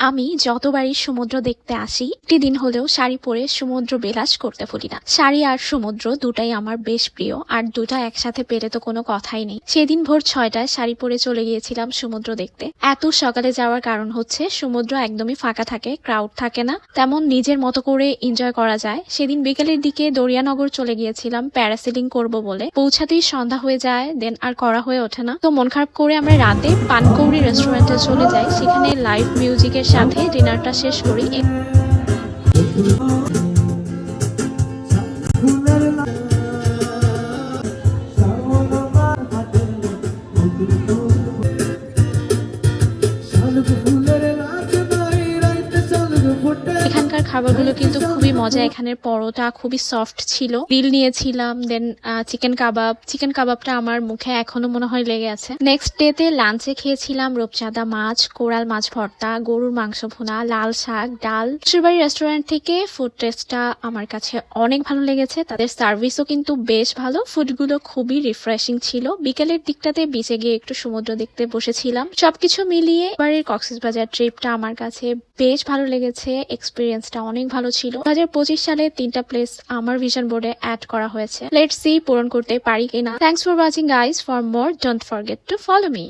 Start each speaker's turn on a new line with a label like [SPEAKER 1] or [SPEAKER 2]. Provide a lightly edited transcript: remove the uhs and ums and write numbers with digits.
[SPEAKER 1] আমি যতবারই সমুদ্র দেখতে আসি একটি দিন হলেও শাড়ি পরে সমুদ্র বিলাস করতে ভুলি না। শাড়ি আর সমুদ্র দুটাই আমার বেশ প্রিয়, আর দুটা একসাথে পেলে তো কোনো কথাই নেই। সেদিন ভোর 6টায় শাড়ি পরে চলে গিয়েছিলাম সমুদ্র দেখতে। এত সকালে যাওয়ার কারণ হচ্ছে সমুদ্র একদমই ফাঁকা থাকে, ক্রাউড থাকে না, তেমন নিজের মতো করে এনজয় করা যায়। সেদিন বিকেলের দিকে দরিয়ানগর চলে গিয়েছিলাম প্যারাসেলিং করব বলে, পৌঁছাতেই সন্ধ্যা হয়ে যায়, দেন আর করা হয়ে ওঠে না। তো মন খারাপ করে আমরা রাতে পানকৌড়ি রেস্টুরেন্টে চলে যাই, সেখানে লাইভ মিউজিকের সাথে ডিনারটা শেষ করি। এখানকার খাবারগুলো কিন্তু খুবই মজা। এখানের পরোটা খুবই সফট ছিল। গ্রিল নিয়েছিলাম, দেন চিকেন কাবাবটা আমার মুখে এখনো মনে হয় লেগে আছে। নেক্সট ডেতে লাঞ্চে খেয়েছিলাম রূপচাঁদা মাছ, কোরাল মাছ ভর্তা, গরুর মাংস ভুনা, লাল শাক, ডাল। শ্বশুরবাড়ি রেস্টুরেন্ট থেকে ফুড টেস্টটা আমার কাছে অনেক ভালো লেগেছে। তাদের সার্ভিসও কিন্তু বেশ ভালো, ফুডগুলো খুবই রিফ্রেশিং ছিল। বিকেলের দিকটাতে বিচে গিয়ে একটু সমুদ্র দেখতে বসেছিলাম। সবকিছু মিলিয়ে এবারের কক্সবাজার ট্রিপটা আমার কাছে বেশ ভালো লেগেছে। এক্সপিরিয়েন্সটা অনেক ভালো ছিল। 2025 সালে 3টা প্লেস আমার ভিশন বোর্ডে অ্যাড করা হয়েছে। লেটস সি পূরণ করতে পারি কিনা। Thanks for watching guys. For more don't forget to follow me.